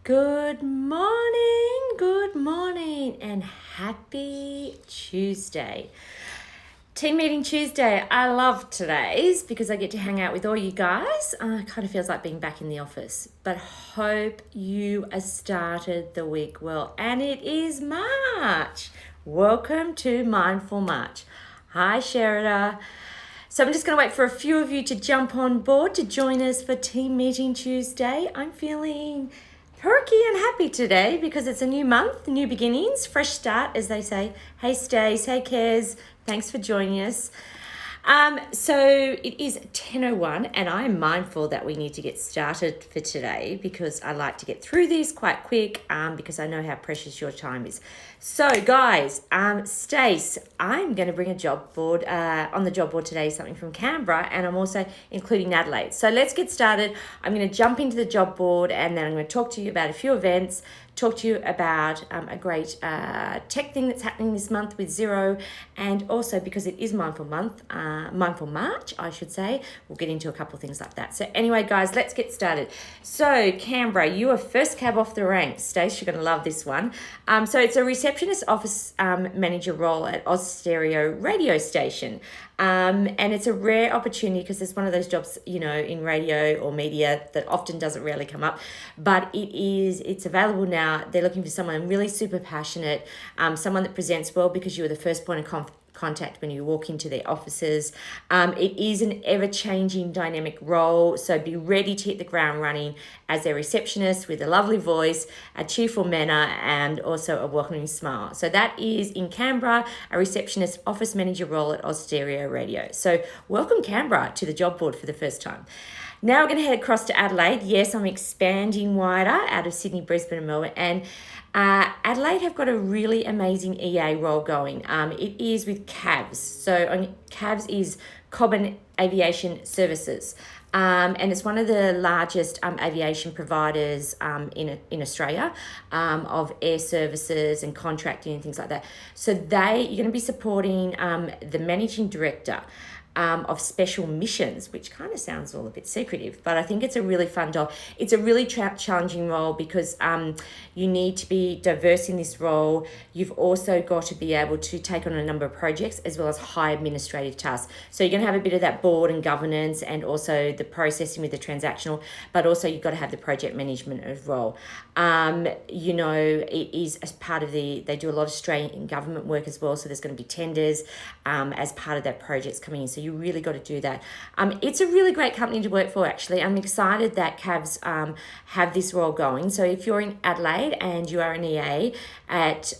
Good morning, and happy Tuesday. Team meeting Tuesday. I love today's because I get to hang out with all you guys. It kind of feels like being back in the office, but hope you have started the week well. And it is March. Welcome to Mindful March. Hi, Sherida. So I'm just going to wait for a few of you to jump on board to join us for Team Meeting Tuesday. I'm feeling perky and happy today because it's a new month, new beginnings, fresh start, as they say. Hey, Stace. Hey, Kez. Thanks for joining us. So it is 10:01 and I'm mindful that we need to get started for today because I like to get through these quite quick because I know how precious your time is. So guys, Stace, I'm going to bring a job board on the job board today, something from Canberra, and I'm also including Adelaide. So let's get started. I'm going to jump into the job board and then I'm going to talk to you about a few events, talk to you about a great tech thing that's happening this month with Xero, and also because it is Mindful March, I should say, we'll get into a couple of things like that. So anyway, guys, let's get started. So Canberra, you are first cab off the rank. Stace, you're going to love this one. So it's a receptionist office manager role at Austereo radio station. And it's a rare opportunity because it's one of those jobs, you know, in radio or media that often doesn't really come up, but it's available now. They're looking for someone really super passionate, someone that presents well because you are the first point of contact when you walk into their offices. It is an ever-changing dynamic role, so be ready to hit the ground running as a receptionist with a lovely voice, a cheerful manner, and also a welcoming smile. So that is in Canberra, a receptionist office manager role at Austereo Radio. So welcome Canberra to the job board for the first time. Now we're going to head across to Adelaide. Yes, I'm expanding wider out of Sydney, Brisbane, and Melbourne, and Adelaide have got a really amazing EA role going. It is with CAVS. So CAVS is Cobham Aviation Services. And it's one of the largest aviation providers in Australia of air services and contracting and things like that. So you're going to be supporting the managing director of special missions, which kind of sounds all a bit secretive, but I think it's a really fun job. It's a really challenging role because you need to be diverse in this role. You've also got to be able to take on a number of projects as well as high administrative tasks. So you're going to have a bit of that board and governance and also the processing with the transactional, but also you've got to have the project management as well. You know, it is as part of they do a lot of Australian government work as well. So there's going to be tenders as part of that projects coming in. So you really got to do that. It's a really great company to work for, actually. I'm excited that CAVS have this role going. So if you're in Adelaide and you are an EA at,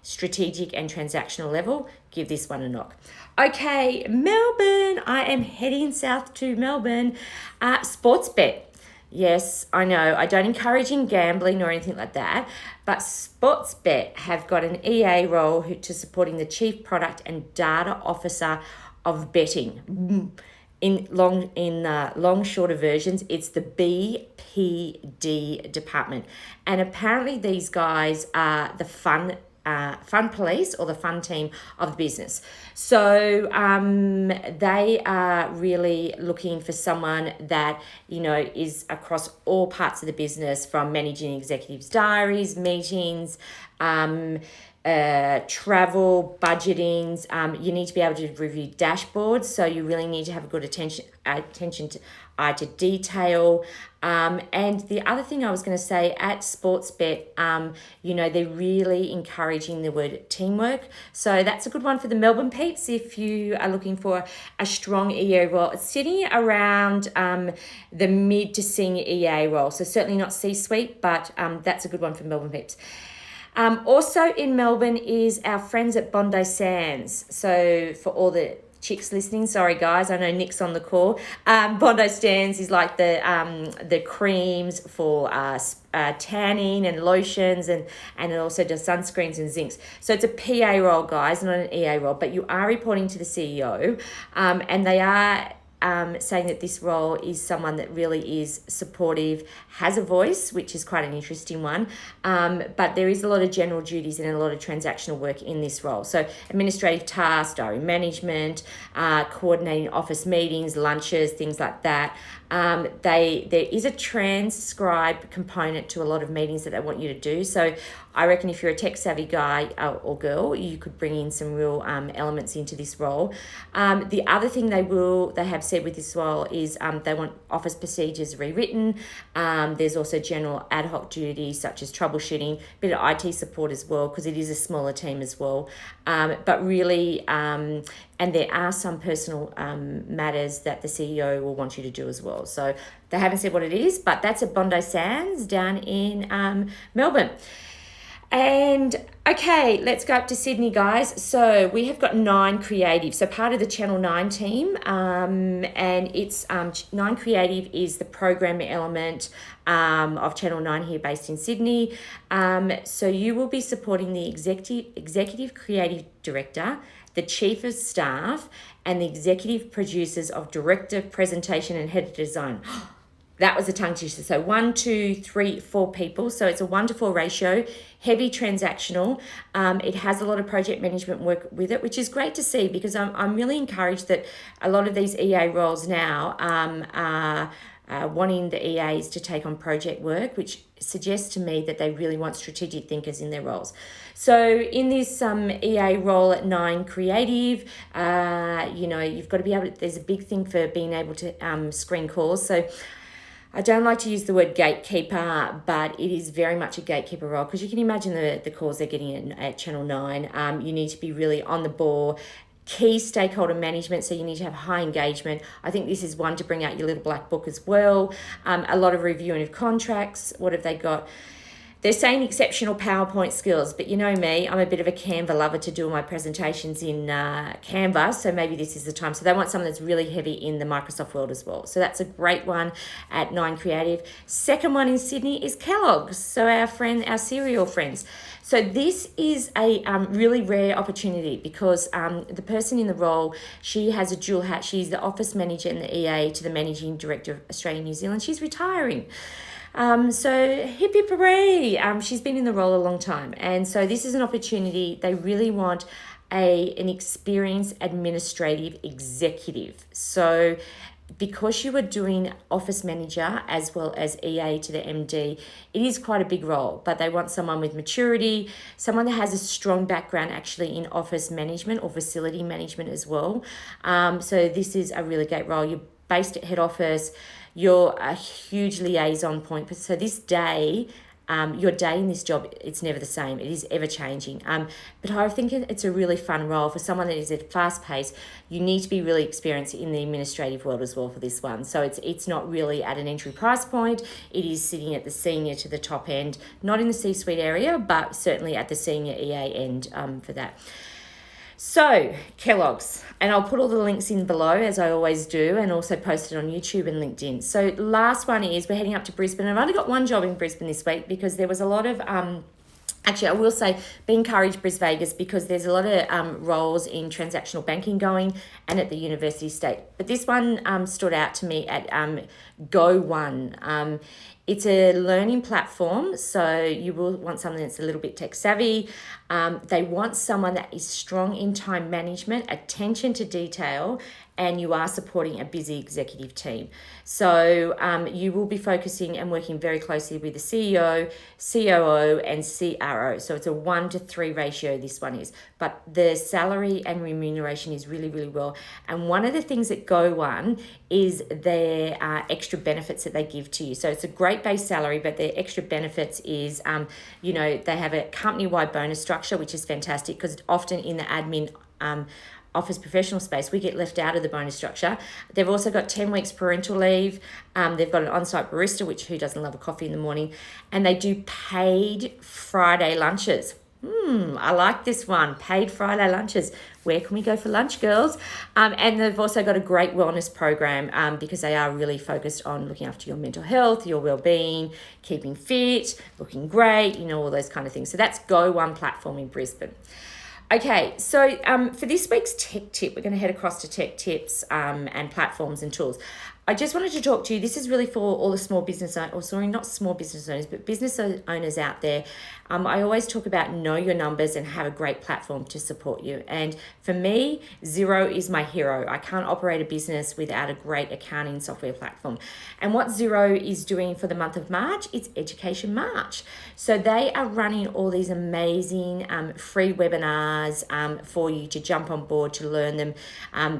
strategic and transactional level, give this one a knock. Okay, Melbourne. I am heading south to Melbourne. Sportsbet. Yes, I know, I don't encourage in gambling or anything like that, but Sportsbet have got an EA role to supporting the Chief Product and Data Officer of betting. In long shorter versions, it's the BPD department. And apparently these guys are the fun police or the fun team of the business. So they are really looking for someone that, you know, is across all parts of the business, from managing executives' diaries, meetings, travel, budgetings. You need to be able to review dashboards, so you really need to have a good attention to detail. And the other thing I was going to say at Sportsbet, they're really encouraging the word teamwork. So that's a good one for the Melbourne peeps if you are looking for a strong EA role. It's sitting around the mid to senior EA role, so certainly not C-suite, but that's a good one for Melbourne peeps. Also in Melbourne is our friends at Bondi Sands. So for all the chicks listening, sorry guys, I know Nick's on the call. Bondi Sands is like the creams for tanning and lotions, and it also does sunscreens and zincs. So it's a PA role, guys, not an EA role, but you are reporting to the CEO, and they are saying that this role is someone that really is supportive, has a voice, which is quite an interesting one, but there is a lot of general duties and a lot of transactional work in this role. So administrative tasks, diary management, coordinating office meetings, lunches, things like that. There is a transcribe component to a lot of meetings that they want you to do. So I reckon if you're a tech savvy guy or girl, you could bring in some real elements into this role. The other thing they have said with this role is they want office procedures rewritten. There's also general ad hoc duties such as troubleshooting, bit of IT support as well, because it is a smaller team as well. But really, and there are some personal matters that the CEO will want you to do as well. So they haven't said what it is, but that's at Bondi Sands down in Melbourne. And okay, let's go up to Sydney, guys. So we have got 9 Creative, so part of the Channel 9 team, and it's 9 Creative is the program element of Channel 9 here based in Sydney. So you will be supporting the executive creative director, the chief of staff, and the executive producers of director, presentation, and head of design. That was a tongue twister. So 1, 2, 3, 4 people. So it's a 1-to-4 ratio, heavy transactional. It has a lot of project management work with it, which is great to see, because I'm really encouraged that a lot of these EA roles now are wanting the EAs to take on project work, which suggests to me that they really want strategic thinkers in their roles. So in this EA role at 9 Creative, you've got to be able to, there's a big thing for being able to screen calls. So I don't like to use the word gatekeeper, but it is very much a gatekeeper role, because you can imagine the calls they're getting at Channel 9. You need to be really on the ball, key stakeholder management, so you need to have high engagement. I think this is one to bring out your little black book as well. A lot of reviewing of contracts. What have they got? They're saying exceptional PowerPoint skills, but you know me, I'm a bit of a Canva lover to do all my presentations in Canva, so maybe this is the time. So they want someone that's really heavy in the Microsoft world as well. So that's a great one at 9 Creative. Second one in Sydney is Kelloggs, so our cereal friends. So this is a really rare opportunity, because the person in the role, she has a dual hat. She's the office manager and the EA to the managing director of Australia New Zealand. She's retiring. So hip hip hooray. She's been in the role a long time. And so this is an opportunity. They really want an experienced administrative executive. So because you are doing office manager as well as EA to the MD, it is quite a big role, but they want someone with maturity, someone that has a strong background actually in office management or facility management as well. So this is a really great role. You're based at head office. You're a huge liaison point. So this day, your day in this job, it's never the same. It is ever changing. But I think it's a really fun role for someone that is at a fast pace. You need to be really experienced in the administrative world as well for this one. So it's not really at an entry price point. It is sitting at the senior to the top end, not in the C-suite area, but certainly at the senior EA end for that. So, Kellogg's, and I'll put all the links in below as I always do, and also post it on YouTube and LinkedIn. So last one is we're heading up to Brisbane. I've only got one job in Brisbane this week, because there was a lot of actually, I will say, be encouraged, Bris Vegas, because there's a lot of roles in transactional banking going and at the University State. But this one stood out to me at Go One. It's a learning platform, so you will want something that's a little bit tech savvy. They want someone that is strong in time management, attention to detail, and you are supporting a busy executive team. So you will be focusing and working very closely with the CEO, COO, and CRO. So it's a 1-to-3 ratio, this one is. But the salary and remuneration is really, really well. And one of the things that Go One is their extra benefits that they give to you. So it's a great base salary, but their extra benefits is, they have a company-wide bonus structure, which is fantastic, because often in the admin office professional space, we get left out of the bonus structure. They've also got 10 weeks parental leave. They've got an on-site barista, which who doesn't love a coffee in the morning? And they do paid Friday lunches. I like this one, paid Friday lunches. Where can we go for lunch, girls? And they've also got a great wellness program because they are really focused on looking after your mental health, your well-being, keeping fit, looking great, all those kind of things. So that's Go One platform in Brisbane. Okay, so for this week's tech tip, we're going to head across to tech tips and platforms and tools. I just wanted to talk to you. This is really for all the small business owners, or sorry, not small business owners, but business owners out there. I always talk about know your numbers and have a great platform to support you. And for me, Xero is my hero. I can't operate a business without a great accounting software platform. And what Xero is doing for the month of March, it's Education March. So they are running all these amazing free webinars for you to jump on board to learn them.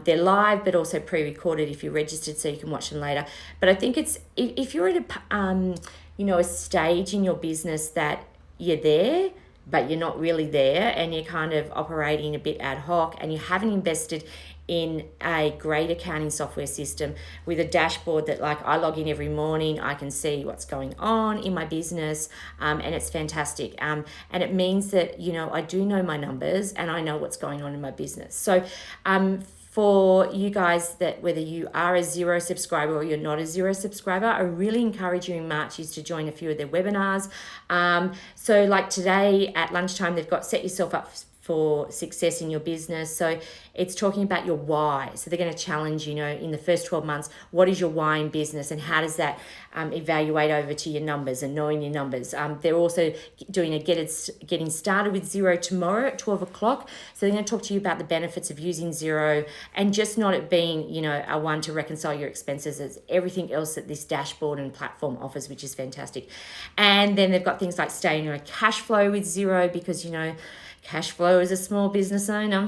They're live, but also pre-recorded if you're registered, so you can watch them later. But I think it's, if you're at a stage in your business that you're there, but you're not really there, and you're kind of operating a bit ad hoc, and you haven't invested in a great accounting software system with a dashboard that, like, I log in every morning, I can see what's going on in my business, and it's fantastic. And it means that, I do know my numbers and I know what's going on in my business. So for you guys, that whether you are a Xero subscriber or you're not a Xero subscriber, I really encourage you in March is to join a few of their webinars. So like today at lunchtime, they've got Set Yourself Up for Success in Your Business. So it's talking about your why. So they're going to challenge, in the first 12 months, what is your why in business, and how does that evaluate over to your numbers and knowing your numbers. They're also doing a getting started with Xero tomorrow at 12 o'clock. So they're going to talk to you about the benefits of using Xero, and just not it being, a one to reconcile your expenses. It's everything else that this dashboard and platform offers, which is fantastic. And then they've got things like staying on a cash flow with Xero, because, cash flow as a small business owner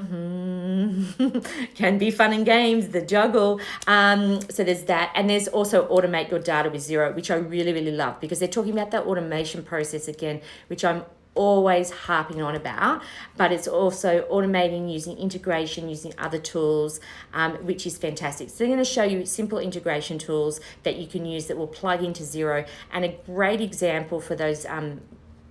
can be fun and games, the juggle. So there's that. And there's also automate your data with Xero, which I really, really love, because they're talking about that automation process again, which I'm always harping on about, but it's also automating using integration, using other tools, which is fantastic. So they're going to show you simple integration tools that you can use that will plug into Xero. And a great example for those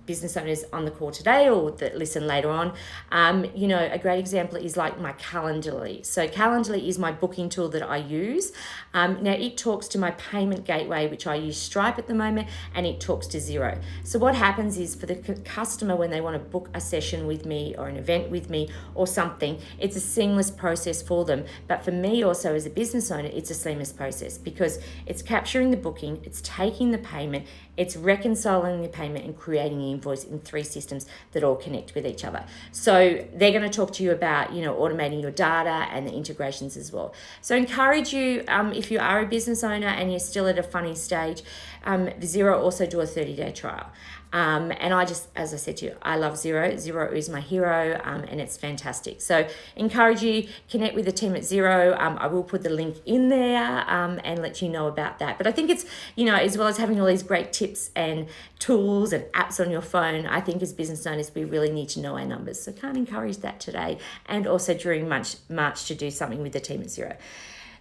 business owners on the call today or that listen later on, a great example is like my Calendly. So Calendly is my booking tool that I use. Now it talks to my payment gateway, which I use Stripe at the moment, and it talks to Xero. So what happens is for the customer, when they want to book a session with me or an event with me or something, it's a seamless process for them. But for me also as a business owner, it's a seamless process, because it's capturing the booking, it's taking the payment, it's reconciling the payment and creating an invoice in 3 systems that all connect with each other. So they're going to talk to you about, automating your data and the integrations as well. So encourage you, if you are a business owner and you're still at a funny stage, Xero also do a 30-day trial. And I just, as I said to you, I love Xero. Xero is my hero, and it's fantastic. So encourage you, connect with the team at Xero. I will put the link in there and let you know about that. But I think it's, as well as having all these great tips and tools and apps on your phone, I think as business owners, we really need to know our numbers. So can't encourage that today, and also during March to do something with the team at Xero.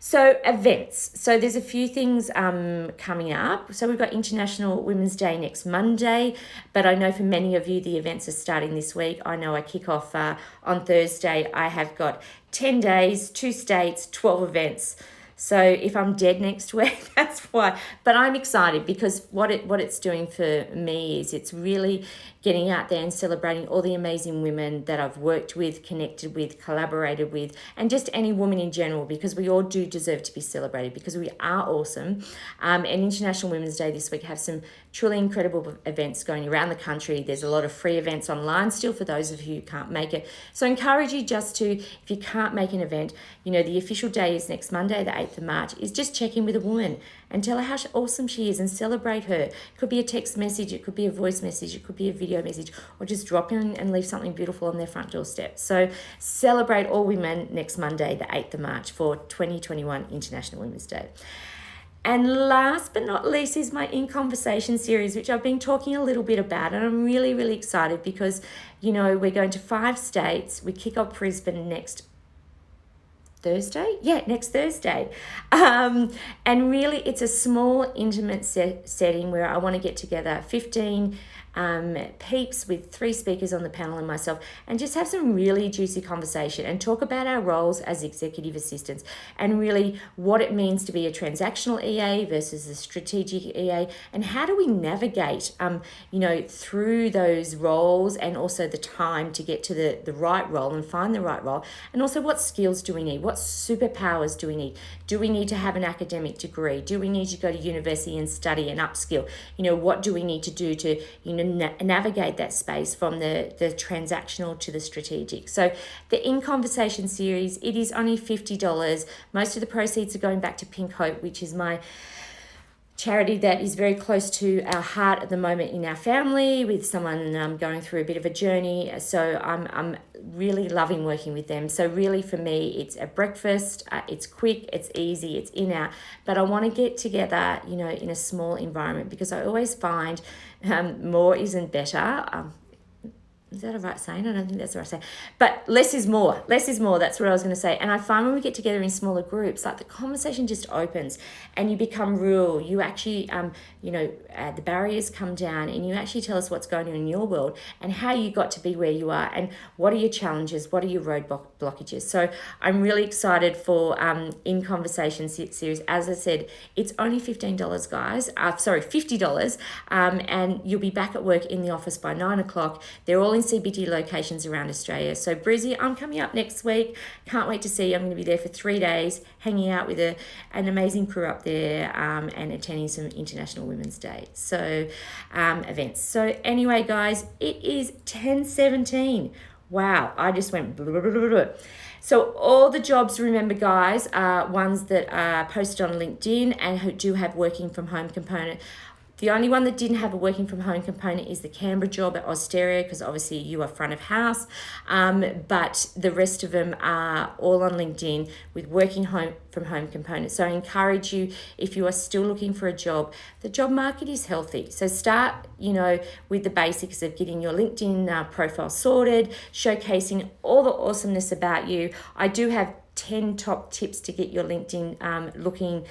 So events. So there's a few things coming up. So we've got International Women's Day next Monday, but I know for many of you, the events are starting this week. I know I kick off on Thursday. I have got 10 days, 2 states, 12 events. So if I'm dead next week, that's why. But I'm excited, because what it's doing for me is it's really getting out there and celebrating all the amazing women that I've worked with, connected with, collaborated with, and just any woman in general, because we all do deserve to be celebrated, because we are awesome. And International Women's Day this week have some truly incredible events going around the country. There's a lot of free events online still for those of you who can't make it. So I encourage you just to, if you can't make an event, the official day is next Monday, the 8th of March, is just check in with a woman and tell her how awesome she is and celebrate her. It could be a text message, it could be a voice message, it could be a video message, or just drop in and leave something beautiful on their front doorstep. So celebrate all women next Monday, the 8th of March, for 2021 International Women's Day. And last but not least is my In Conversation series, which I've been talking a little bit about, and I'm really, really excited because, we're going to 5 states. We kick off Brisbane next Thursday? Yeah, next Thursday. And really, it's a small, intimate setting where I want to get together 15 peeps with 3 speakers on the panel and myself, and just have some really juicy conversation and talk about our roles as executive assistants and really what it means to be a transactional EA versus a strategic EA, and how do we navigate, through those roles, and also the time to get to the right role and find the right role, and also what skills do we need, what superpowers do we need? Do we need to have an academic degree? Do we need to go to university and study and upskill? What do we need to do to navigate that space from the transactional to the strategic? So the In Conversation series, it is only $50. Most of the proceeds are going back to Pink Hope, which is my charity that is very close to our heart at the moment in our family, with someone going through a bit of a journey. So I'm really loving working with them. So really for me, it's a breakfast, it's quick, it's easy, it's in out, but I want to get together, in a small environment, because I always find more isn't better. Is that a right saying? I don't think that's the right saying. But less is more. Less is more. That's what I was going to say. And I find when we get together in smaller groups, like the conversation just opens and you become real. You actually, the barriers come down and you actually tell us what's going on in your world and how you got to be where you are and what are your challenges, what are your road blockages. So I'm really excited for In Conversation series. As I said, it's only $15, guys. $50. And you'll be back at work in the office by 9 o'clock. They're all in CBD locations around Australia. So Brizzy, I'm coming up next week. Can't wait to see you. I'm going to be there for 3 days, hanging out with an amazing crew up there, and attending some International Women's Day events. So anyway, guys, it is 10:17. Wow, I just went blah, blah, blah, blah, blah. So all the jobs, remember guys, are ones that are posted on LinkedIn and who do have working from home component. The only one that didn't have a working from home component is the Canberra job at Austereo, because obviously you are front of house. But the rest of them are all on LinkedIn with working from home components. So I encourage you, if you are still looking for a job, the job market is healthy. So start, with the basics of getting your LinkedIn profile sorted, showcasing all the awesomeness about you. I do have 10 top tips to get your LinkedIn looking.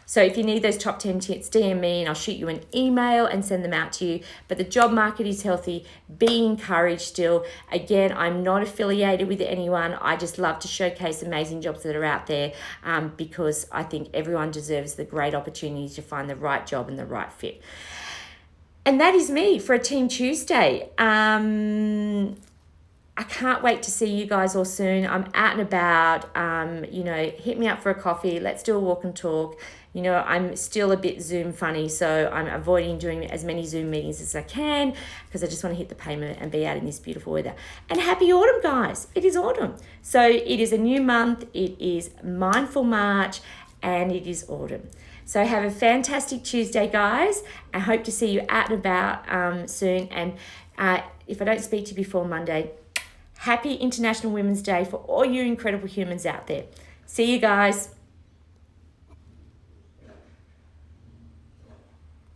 So if you need those top 10 tips, DM me and I'll shoot you an email and send them out to you. But the job market is healthy. Be encouraged still. Again, I'm not affiliated with anyone. I just love to showcase amazing jobs that are out there, because I think everyone deserves the great opportunity to find the right job and the right fit. And that is me for a Team Tuesday. I can't wait to see you guys all soon. I'm out and about. Hit me up for a coffee. Let's do a walk and talk. I'm still a bit Zoom funny, so I'm avoiding doing as many Zoom meetings as I can, because I just want to hit the pavement and be out in this beautiful weather. And happy autumn, guys. It is autumn. So it is a new month. It is Mindful March, and it is autumn. So have a fantastic Tuesday, guys. I hope to see you out and about soon. And if I don't speak to you before Monday, happy International Women's Day for all you incredible humans out there. See you guys.